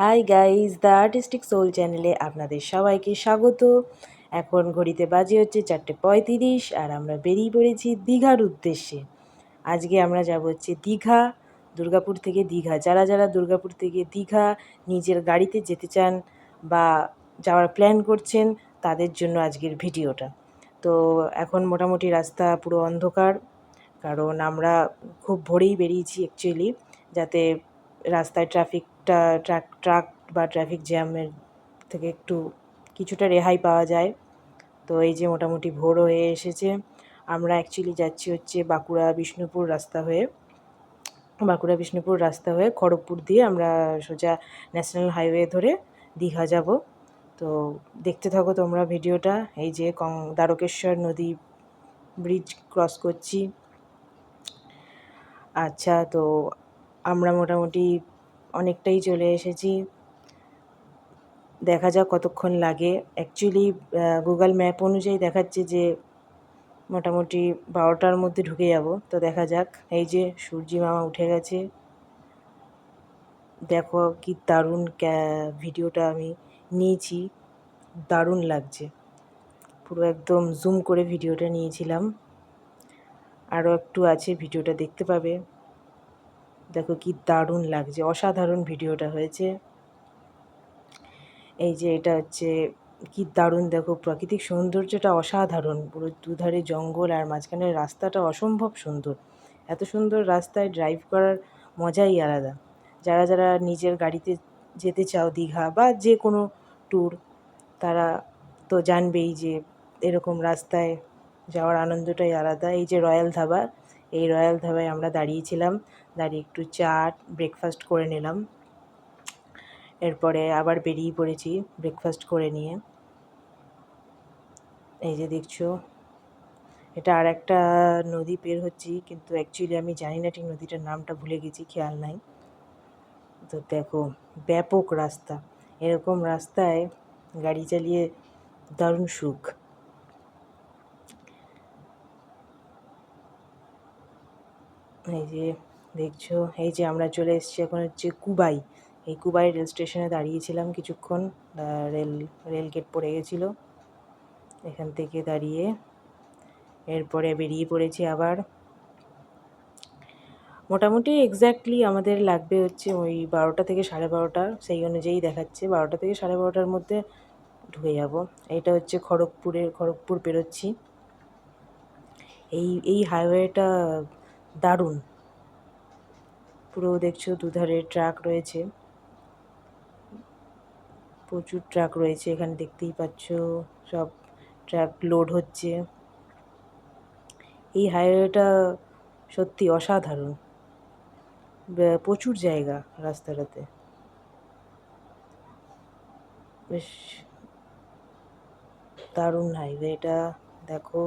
High guys, the artistic soul চ্যানেলে আপনাদের সবাইকে স্বাগত। এখন ঘড়িতে বাজে হচ্ছে 4:35 আর আমরা বেরিয়ে পড়েছি দীঘার উদ্দেশ্যে। আজকে আমরা যাব হচ্ছে দীঘা, দুর্গাপুর থেকে দীঘা। যারা যারা দুর্গাপুর থেকে দীঘা নিজের গাড়িতে যেতে চান বা যাওয়ার প্ল্যান করছেন তাদের জন্য আজকের ভিডিওটা। তো এখন মোটামুটি রাস্তা পুরো অন্ধকার, কারণ আমরা খুব ভোরেই বেরিয়েছি অ্যাকচুয়ালি, যাতে রাস্তায় ট্রাক বা ট্রাফিক জ্যামের থেকে একটু কিছুটা রেহাই পাওয়া যায়। তো এই যে মোটামুটি ভোর হয়ে এসেছে। আমরা অ্যাকচুয়ালি যাচ্ছি হচ্ছে বাঁকুড়া বিষ্ণুপুর রাস্তা হয়ে খড়গপুর দিয়ে আমরা সোজা ন্যাশনাল হাইওয়ে ধরে দীঘা যাব। তো দেখতে থাকো তোমরা ভিডিওটা। এই যে দ্বারকেশ্বর নদী ব্রিজ ক্রস করছি। আচ্ছা, তো আমরা মোটামুটি অনেকটাই চলে এসেছি। দেখা যাক কতক্ষণ লাগে। অ্যাকচুয়ালি গুগল ম্যাপ অনুযায়ী দেখাচ্ছে যে মোটামুটি 12টার মধ্যে ঢুকে যাব। তো দেখা যাক। এই যে সূর্যি মামা উঠে গেছে। দেখো কি দারুণ ভিডিওটা আমি নিয়েছি, দারুণ লাগছে। পুরো একদম জুম করে ভিডিওটা নিয়েছিলাম। আরও একটু আছে, ভিডিওটা দেখতে পাবে। দেখো কি দারুণ লাগছে, অসাধারণ ভিডিওটা হয়েছে। এই যে এটা হচ্ছে কি দারুণ, দেখো প্রাকৃতিক সৌন্দর্যটা অসাধারণ। পুরো দুধারে জঙ্গল আর মাঝখানের রাস্তাটা অসম্ভব সুন্দর। এত সুন্দর রাস্তায় ড্রাইভ করার মজাই আলাদা। যারা যারা নিজের গাড়িতে যেতে চাও দীঘা বা যে কোনো ট্যুর, তারা তো জানবেই যে এরকম রাস্তায় যাওয়ার আনন্দটাই আলাদা। এই যে রয়্যাল ধাবা, এই রয়্যাল ধাবায় আমরা দাঁড়িয়েছিলাম। দাঁড়িয়ে একটু ব্রেকফাস্ট করে নিলাম। এরপরে আবার বেরিয়ে পড়েছি ব্রেকফাস্ট করে নিয়ে। এই যে দেখছো, এটা আর একটা নদী পের হচ্ছি, কিন্তু অ্যাকচুয়ালি আমি জানি না ঠিক নদীটার নামটা, ভুলে গেছি, খেয়াল নাই। তো দেখো ব্যাপক রাস্তা, এরকম রাস্তায় গাড়ি চালিয়ে দারুণ সুখ। এই যে দেখছো, এই যে আমরা চলে এসেছি এখন হচ্ছে কুবাই। এই কুবাই রেল স্টেশনে দাঁড়িয়েছিলাম কিছুক্ষণ। রেল গেট পড়ে গেছিলো, এখান থেকে দাঁড়িয়ে এরপরে বেরিয়ে পড়েছি আবার। মোটামুটি এক্স্যাক্টলি আমাদের লাগবে হচ্ছে ওই 12টা থেকে 12:30, সেই অনুযায়ী দেখাচ্ছে 12টা থেকে 12:30টার মধ্যে ঢুকে যাব। এইটা হচ্ছে খড়গপুর পেরোচ্ছি। এই হাইওয়েটা দারুণ। পুরো দেখছো দুধারে ট্রাক রয়েছে, প্রচুর ট্রাক রয়েছে এখানে, দেখতেই পাচ্ছ সব ট্রাক লোড হচ্ছে। এই হাইওয়েটা সত্যি অসাধারণ, প্রচুর জায়গা রাস্তাটাতে, বেশ দারুণ হাইওয়েটা। দেখো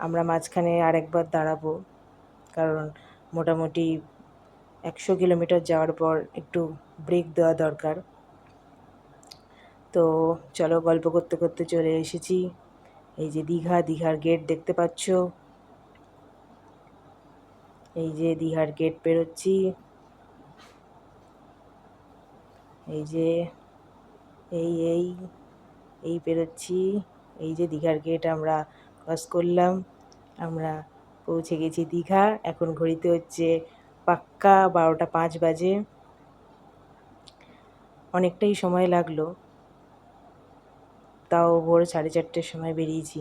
আমরা মাঝখানে আরেকবার দাঁড়াবো, কারণ মোটামুটি 100 কিলোমিটার যাওয়ার পর একটু ব্রেক দেওয়া দরকার। তো চলো, গল্প করতে করতে চলে এসেছি। এই যে দীঘার গেট দেখতে পাচ্ছ। এই যে দীঘার গেট পেরোচ্ছি। এই যে এই এই এই পেরোচ্ছি। এই যে দীঘার গেট আমরা ক্রস করলাম। আমরা পৌঁছে গেছি দীঘা। এখন ঘড়িতে হচ্ছে পাক্কা 12:05 বাজে। অনেকটাই সময় লাগলো, তাও ভোর 4:30টার সময় বেরিয়েছি।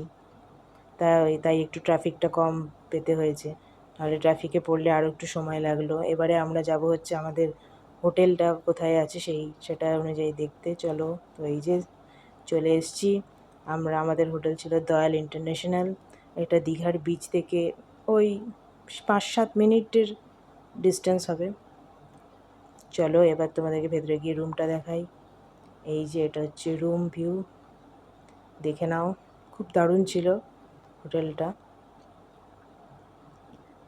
তাই একটু ট্রাফিকটা কম পেতে হয়েছে, নাহলে ট্রাফিকে পড়লে আরও একটু সময় লাগলো। এবারে আমরা যাব হচ্ছে আমাদের হোটেলটা কোথায় আছে সেটা অনুযায়ী দেখতে। চলো, তো এই যে চলে এসেছি আমরা। আমাদের হোটেল ছিল দয়াল ইন্টারন্যাশনাল। এটা দীঘার বিচ থেকে ওই 5-7 মিনিটের ডিস্টেন্স হবে। চলো এবার তোমাদেরকে ভেতরে গিয়ে রুমটা দেখাই। এই যে এটা হচ্ছে রুম ভিউ, দেখে নাও। খুব দারুণ ছিল হোটেলটা।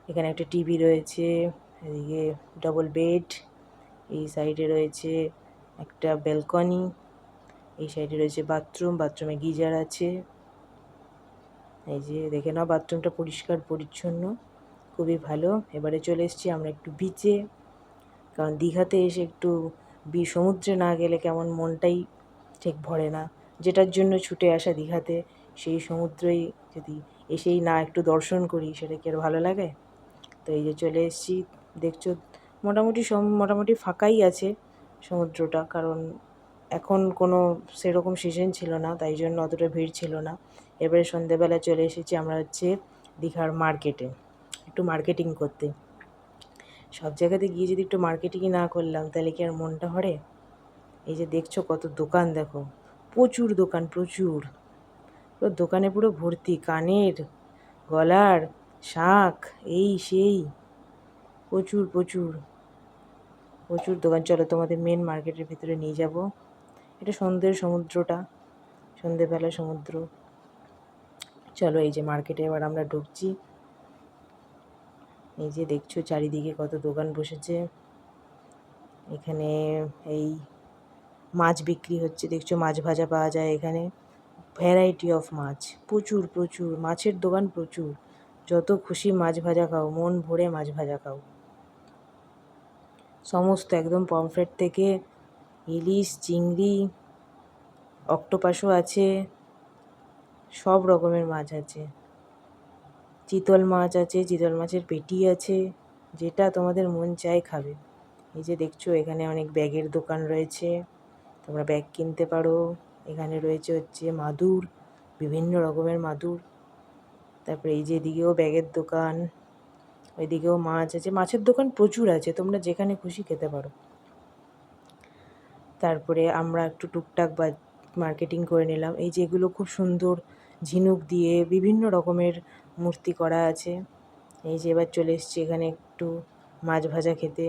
এখানে একটা টিভি রয়েছে, এদিকে ডবল বেড, এই সাইডে রয়েছে একটা ব্যালকনি, এই সাইডে রয়েছে বাথরুমে গিজার আছে। এই যে দেখে নাও, বাথরুমটা পরিষ্কার পরিচ্ছন্ন, খুবই ভালো। এবারে চলে এসেছি আমরা একটু বিচে। কারণ দীঘাতে এসে একটু সমুদ্রে না গেলে কেমন মনটাই ঠিক ভরে না। যেটার জন্য ছুটে আসা দীঘাতে, সেই সমুদ্রই যদি এসেই না একটু দর্শন করি, সেটা কি আর ভালো লাগে? তো এই যে চলে এসেছি, দেখছো মোটামুটি ফাঁকাই আছে সমুদ্রটা, কারণ এখন কোনো সেরকম সিজন ছিল না, তাই জন্য অতটা ভিড় ছিল না। এবারে সন্ধেবেলা চলে এসেছি আমরা হচ্ছে দীঘার মার্কেটে একটু মার্কেটিং করতে। সব জায়গাতে গিয়ে যদি একটু মার্কেটিংই না করলাম, তাহলে কি আর মনটা ভরে? এই যে দেখছো কত দোকান, দেখো প্রচুর দোকান, প্রচুর। পুরো দোকানে পুরো ভর্তি, কানের, গলার, শাঁখ, এই সেই প্রচুর প্রচুর প্রচুর দোকান। চলো তোমাদের মেন মার্কেটের ভিতরে নিয়ে যাব। এটা সন্ধ্যের সমুদ্রটা, সন্ধ্যেবেলা সমুদ্র। চলো এই যে মার্কেটে এবার আমরা ঢুকছি। এই যে দেখছো চারিদিকে কত দোকান বসেছে। এখানে এই মাছ বিক্রি হচ্ছে, দেখছো মাছ ভাজা পাওয়া যায় এখানে। ভ্যারাইটি অফ মাছ, প্রচুর প্রচুর মাছের দোকান, প্রচুর। যত খুশি মাছ ভাজা খাও, মন ভরে মাছ ভাজা খাও। সমস্ত একদম পমফ্রেট থেকে ইলিশ, চিংড়ি, অক্টোপাসও আছে, সব রকমের মাছ আছে। চিতল মাছ আছে, চিতল মাছের পেটি আছে, যেটা তোমাদের মন চায় খাবে। এই যে দেখছো এখানে অনেক ব্যাগের দোকান রয়েছে, তোমরা ব্যাগ কিনতে পারো। এখানে রয়েছে হচ্ছে মাদুর, বিভিন্ন রকমের মাদুর। তারপরে এই যে এদিকেও ব্যাগের দোকান, ওইদিকেও মাছ আছে, মাছের দোকান প্রচুর আছে, তোমরা যেখানে খুশি খেতে পারো। তারপরে আমরা একটু টুকটাক বা মার্কেটিং করে নিলাম। এই যে এগুলো খুব সুন্দর ঝিনুক দিয়ে বিভিন্ন রকমের মূর্তি করা আছে। এই যে এবার চলে এসেছি এখানে একটু মাছ ভাজা খেতে।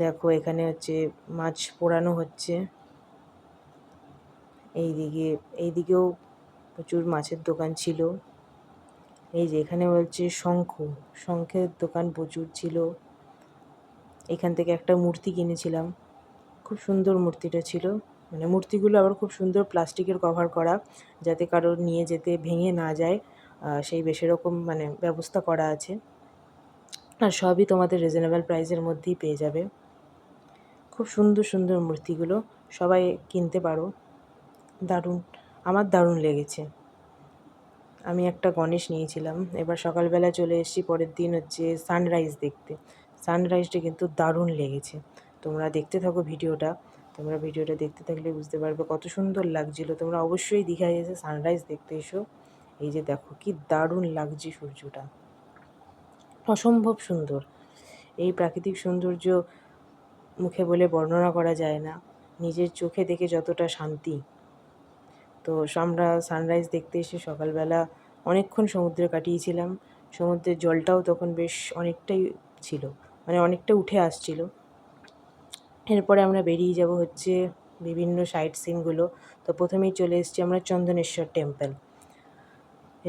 দেখো এখানে হচ্ছে মাছ পোড়ানো হচ্ছে। এইদিকেও প্রচুর মাছের দোকান ছিল। এই যে এখানে হচ্ছে শঙ্খের দোকান প্রচুর ছিল। এখান থেকে একটা মূর্তি কিনেছিলাম, খুব সুন্দর মূর্তিটা ছিল। মানে মূর্তিগুলো আবার খুব সুন্দর প্লাস্টিকের কভার করা, যাতে কারোর নিয়ে যেতে ভেঙে না যায়, সেই সেরকম মানে ব্যবস্থা করা আছে। আর সবই তোমাদের রিজনেবল প্রাইসের মধ্যেই পেয়ে যাবে। খুব সুন্দর সুন্দর মূর্তিগুলো, সবাই কিনতে পারো। দারুণ, আমার দারুণ লেগেছে। আমি একটা গণেশ নিয়েছিলাম। এবার সকালবেলা চলে এসেছি পরের দিন হচ্ছে সানরাইজ দেখতে। সানরাইজটা কিন্তু দারুণ লেগেছে। তোমরা দেখতে থাকো ভিডিওটা, তোমরা ভিডিওটা দেখতে থাকলে বুঝতে পারবে কত সুন্দর লাগছিলো। তোমরা অবশ্যই দীঘায় এসে সানরাইজ দেখতে এসো। এই যে দেখো কি দারুণ লাগছে সূর্যটা, অসম্ভব সুন্দর। এই প্রাকৃতিক সৌন্দর্য মুখে বলে বর্ণনা করা যায় না, নিজের চোখে দেখে যতটা শান্তি। তো আমরা সানরাইজ দেখতে এসে সকালবেলা অনেকক্ষণ সমুদ্রে কাটিয়েছিলাম। সমুদ্রের জলটাও তখন বেশ অনেকটাই ছিল, মানে অনেকটা উঠে আসছিল। এরপরে আমরা বেরিয়ে যাব হচ্ছে বিভিন্ন সাইট সিনগুলো। তো প্রথমেই চলে এসেছি আমরা চন্দনেশ্বর টেম্পল।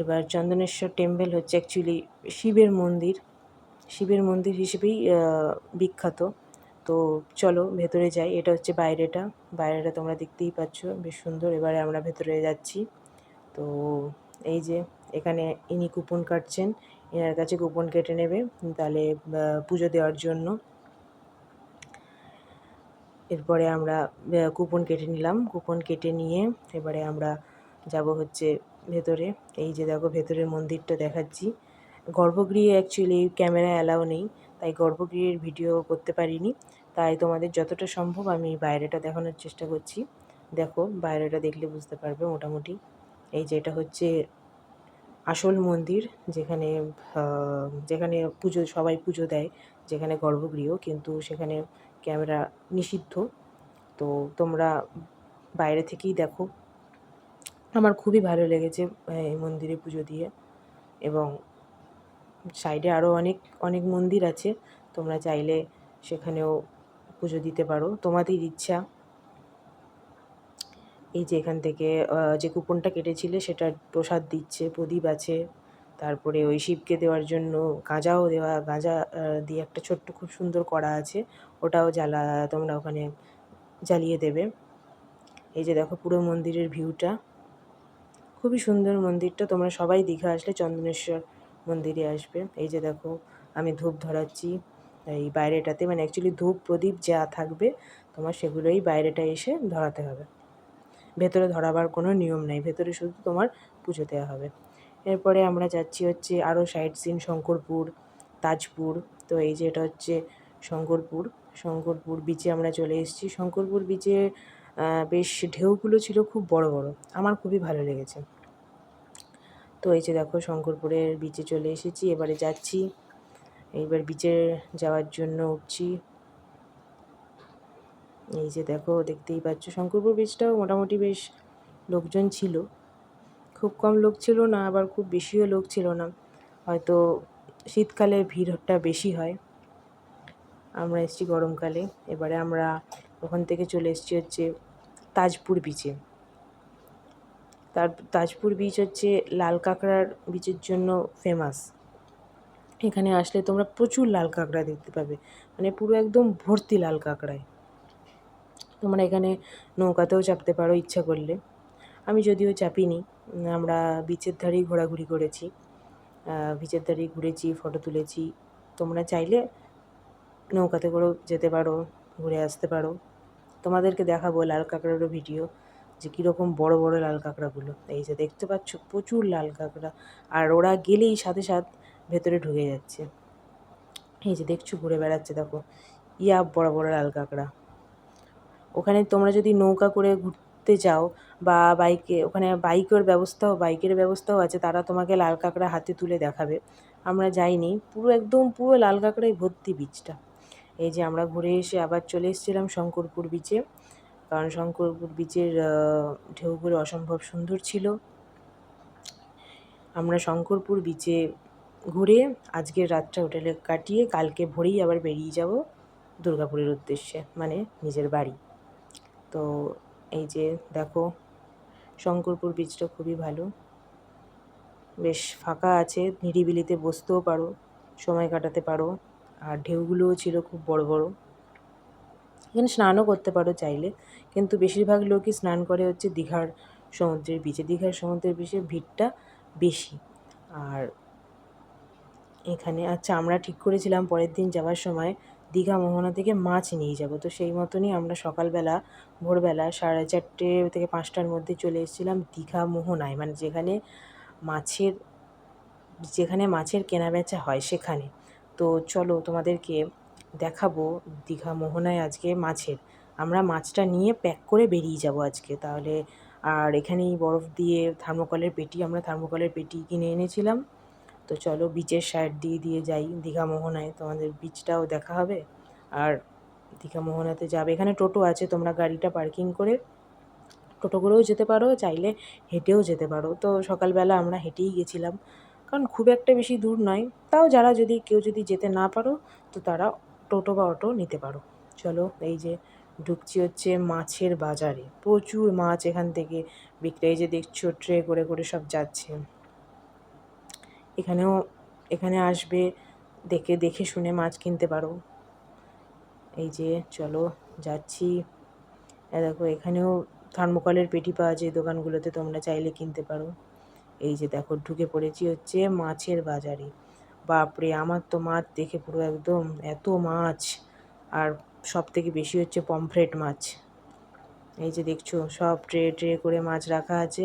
এবার চন্দনেশ্বর টেম্পল হচ্ছে অ্যাকচুয়ালি শিবের মন্দির হিসেবেই বিখ্যাত। তো চলো ভেতরে যাই। এটা হচ্ছে বাইরেটা তোমরা দেখতেই পাচ্ছ, বেশ সুন্দর। এবারে আমরা ভেতরে যাচ্ছি। তো এই যে এখানে ইনি কুপন কাটছেন, এনার কাছে কুপন কেটে নেবে তাহলে পুজো দেওয়ার জন্য। এরপরে আমরা কুপন কেটে নিলাম, কুপন কেটে নিয়ে এবারে আমরা যাব হচ্ছে ভেতরে। এই যে দেখো ভেতরের মন্দিরটা দেখাচ্ছি। গর্ভগৃহে অ্যাকচুয়ালি ক্যামেরা অ্যালাউ নেই, তাই গর্ভগৃহের ভিডিও করতে পারিনি। তাই তোমাদের যতটা সম্ভব আমি বাইরেটা দেখানোর চেষ্টা করছি। দেখো বাইরেটা দেখলে বুঝতে পারবে মোটামুটি। এই যে এটা হচ্ছে আসল মন্দির, যেখানে যেখানে সবাই পুজো দেয়, যেখানে গর্ভগৃহ, কিন্তু সেখানে ক্যামেরা নিষিদ্ধ। তো তোমরা বাইরে থেকেই দেখো। আমার খুবই ভালো লেগেছে এই মন্দিরে পুজো দিয়ে। এবং সাইডে আরও অনেক অনেক মন্দির আছে, তোমরা চাইলে সেখানেও পুজো দিতে পারো, তোমাদের ইচ্ছা। এই যে এখান থেকে যে কুপনটা কেটেছিলে সেটার প্রসাদ দিচ্ছে, প্রদীপ আছে। তারপরে ওই শিবকে দেওয়ার জন্য গাঁজা দিয়ে একটা ছোট্ট খুব সুন্দর করা আছে, ওটাও তোমরা ওখানে জ্বালিয়ে দেবে। এই যে দেখো পুরো মন্দিরের ভিউটা, খুবই সুন্দর মন্দিরটা। তোমরা সবাই দীঘা আসলে চন্দনেশ্বর মন্দিরে আসবে। এই যে দেখো আমি ধূপ ধরাচ্ছি, এই বাইরেটাতে, মানে অ্যাকচুয়ালি ধূপ প্রদীপ যা থাকবে তোমার সেগুলোই বাইরেটা এসে ধরাতে হবে। ভেতরে ধরাবার কোনো নিয়ম নেই, ভেতরে শুধু তোমার পুজো দেওয়া হবে। এরপরে আমরা যাচ্ছি হচ্ছে আরও সাইট সিন, শঙ্করপুর, তাজপুর। তো এই যে এটা হচ্ছে শঙ্করপুর। শঙ্করপুর বিচে আমরা চলে এসেছি। শঙ্করপুর বিচে বেশ ঢেউগুলো ছিল খুব বড় বড়, আমার খুবই ভালো লেগেছে। তো এই যে দেখো শঙ্করপুরের বিচে চলে এসেছি, এবারে যাচ্ছি। এইবার বিচে যাওয়ার জন্য উঠছি। এই যে দেখো, দেখতেই পাচ্ছ শঙ্করপুর বিচটাও মোটামুটি বেশ লোকজন ছিল, খুব কম লোক ছিল না, আবার খুব বেশিও লোক ছিল না। হয়তো শীতকালে ভিড়টা বেশি হয়, আমরা এসেছি গরমকালে। এবারে আমরা ওখান থেকে চলে এসেছি হচ্ছে তাজপুর বিচে। তাজপুর বিচ হচ্ছে লাল কাঁকড়ার বিচের জন্য ফেমাস। এখানে আসলে তোমরা প্রচুর লাল কাঁকড়া দেখতে পাবে, মানে পুরো একদম ভর্তি লাল কাঁকড়ায়। তোমরা এখানে নৌকাতেও চাপতে পারো ইচ্ছা করলে। আমি যদিও চাপিনি, আমরা বিচের ধারেই ঘোরাঘুরি করেছি, বিচের ধারেই ঘুরেছি, ফটো তুলেছি। তোমরা চাইলে নৌকাতে করেও যেতে পারো, ঘুরে আসতে পারো। তোমাদেরকে দেখাবো লাল কাঁকড়ারও ভিডিও, যে কীরকম বড় বড় লাল কাঁকড়াগুলো। এই যে দেখতে পাচ্ছ প্রচুর লাল কাঁকড়া, আর ওরা গেলেই সাথে সাথে ভেতরে ঢুকে যাচ্ছে। এই যে দেখছো ঘুরে বেড়াচ্ছে, দেখো ইয়া বড় বড় লাল কাঁকড়া। ওখানে তোমরা যদি নৌকা করে ঘুরতে যাও বা বাইকে, ওখানে বাইকের ব্যবস্থাও আছে, তারা তোমাকে লাল কাঁকড়া হাতে তুলে দেখাবে। আমরা যাইনি, পুরো একদম পুরো লাল কাঁকড়ায় ভর্তি বিচটা। এই যে আমরা ঘুরে এসে আবার চলে এসেছিলাম শঙ্করপুর বিচে, কারণ শঙ্করপুর বিচের ঢেউগুলো অসম্ভব সুন্দর ছিল। আমরা শঙ্করপুর বিচে ঘুরে আজকের রাতটা হোটেলে কাটিয়ে কালকে ভোরেই আবার বেরিয়ে যাব দুর্গাপুরের উদ্দেশ্যে, মানে নিজের বাড়ি। তো এই যে দেখো শঙ্করপুর বিচটা খুবই ভালো, বেশ ফাঁকা আছে, নিরিবিলিতে বসতেও পারো, সময় কাটাতে পারো। আর ঢেউগুলোও ছিল খুব বড় বড়। এখানে স্নানও করতে পারো চাইলে, কিন্তু বেশিরভাগ লোকই স্নান করে হচ্ছে দীঘার সমুদ্রের বিচে। দীঘার সমুদ্রের বিচে ভিড়টা বেশি। আর এখানে আচ্ছা, আমরা ঠিক করেছিলাম পরের দিন যাওয়ার সময় দীঘা মোহনা থেকে মাছ নিয়ে যাব। তো সেই মতনই আমরা সকালবেলা ভোরবেলা 4:30 থেকে 5টার মধ্যে চলে এসেছিলাম দীঘা মোহনায়, মানে যেখানে মাছের কেনাবেচা হয় সেখানে। তো চলো তোমাদেরকে দেখাবো দীঘা মোহনায় আজকে আমরা মাছটা নিয়ে প্যাক করে বেরিয়ে যাব আজকে তাহলে। আর এখানেই বরফ দিয়ে আমরা থার্মোকলের পেটি কিনে এনেছিলাম। তো চলো বিচের সাইড দিয়ে যাই দীঘা মোহনায়, তোমাদের বিচটাও দেখা হবে। আর দীঘা মোহনাতে যাবে, এখানে টোটো আছে, তোমরা গাড়িটা পার্কিং করে টোটো করেও যেতে পারো, চাইলে হেঁটেও যেতে পারো। তো সকালবেলা আমরা হেঁটেই গেছিলাম, কারণ খুব একটা বেশি দূর নয়। তাও কেউ যদি যেতে না পারো, তো তারা টোটো বা অটো নিতে পারো। চলো এই যে ঢুকছি হচ্ছে মাছের বাজারে, প্রচুর মাছ এখান থেকে বিক্রি। এই যে দেখছো ট্রে করে করে সব যাচ্ছে। এখানে আসবে, দেখে দেখে শুনে মাছ কিনতে পারো। এই যে চলো যাচ্ছি। দেখো এখানেও থার্মোকলের পেটি পাওয়া যায় দোকানগুলোতে, তোমরা চাইলে কিনতে পারো। এই যে দেখো ঢুকে পড়েছি হচ্ছে মাছের বাজারে। বাপরে, আমার তো মাছ দেখে পুরো একদম এত মাছ, আর সব থেকে বেশি হচ্ছে পমফ্রেট মাছ। এই যে দেখছো সব ট্রে ট্রে করে মাছ রাখা আছে।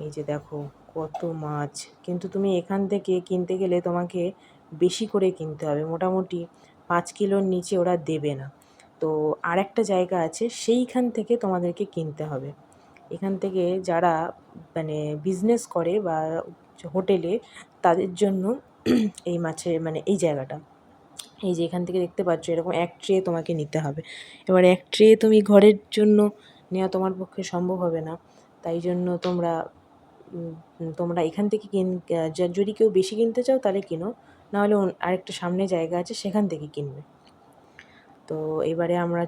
এই যে দেখো কত মাছ, কিন্তু তুমি এখান থেকে কিনতে গেলে তোমাকে বেশি করে কিনতে হবে, মোটামুটি 5 কিলোর নিচে ওরা দেবে না। তো আর একটা জায়গা আছে, সেইখান থেকে তোমাদেরকে কিনতে হবে। এখান থেকে যারা মানে বিজনেস করে বা হোটেলে, তাদের জন্য এই মাছের মানে এই জায়গাটা। এই যে এখান থেকে দেখতে পাচ্ছ এরকম এক ট্রে তোমাকে নিতে হবে। এবার এক ট্রে তুমি ঘরের জন্য নেওয়া তোমার পক্ষে সম্ভব হবে না, তাই জন্য তোমরা এখান থেকে যদি কেউ বেশি কিনতে চাও তাহলে কিনো, নাহলে আরেকটা সামনে জায়গা আছে সেখান থেকে কিনবে। তো এবারে আমরা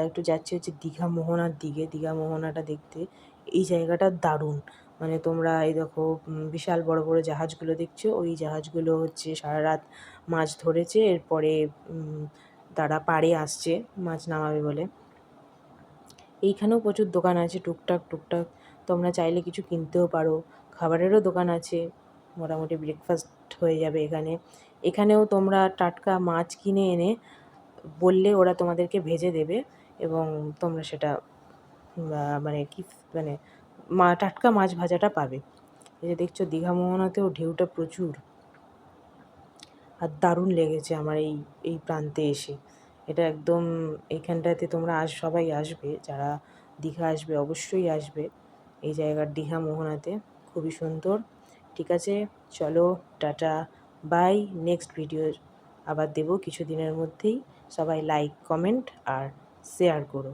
একটু যাচ্ছি হচ্ছে দীঘা মোহনার দিকে। দীঘা মোহনাটা দেখতে এই জায়গাটা দারুণ, মানে তোমরা এই দেখো বিশাল বড় বড় জাহাজগুলো দেখছো, ওই জাহাজগুলো হচ্ছে সারা রাত মাছ ধরেছে, এরপরে তারা পাড়ে আসছে মাছ নামাবে বলে। এইখানেও প্রচুর দোকান আছে টুকটাক টুকটাক, তোমরা চাইলে কিছু কিনতেও পারো। খাবারেরও দোকান আছে, মোটামুটি ব্রেকফাস্ট হয়ে যাবে এখানে। এখানেও তোমরা টাটকা মাছ কিনে এনে বললে ওরা তোমাদেরকে ভেজে দেবে এবং তোমরা সেটা মানে কি মানে টাটকা মাছ ভাজাটা পাবে। এই যে দেখছো দীঘা মোহনাতেও ঢেউটা প্রচুর, আর দারুণ লেগেছে আমার এই প্রান্তে এসে। এটা একদম এইখানটাতে তোমরা সবাই আসবে, যারা দীঘা আসবে অবশ্যই আসবে এই জায়গার দীঘা মোহনাতে, খুবই সুন্দর। ঠিক আছে, চলো টাটা, বাই। নেক্সট ভিডিও আবার দেবো কিছুদিনের মধ্যেই। সবাই লাইক, কমেন্ট আর শেয়ার করো।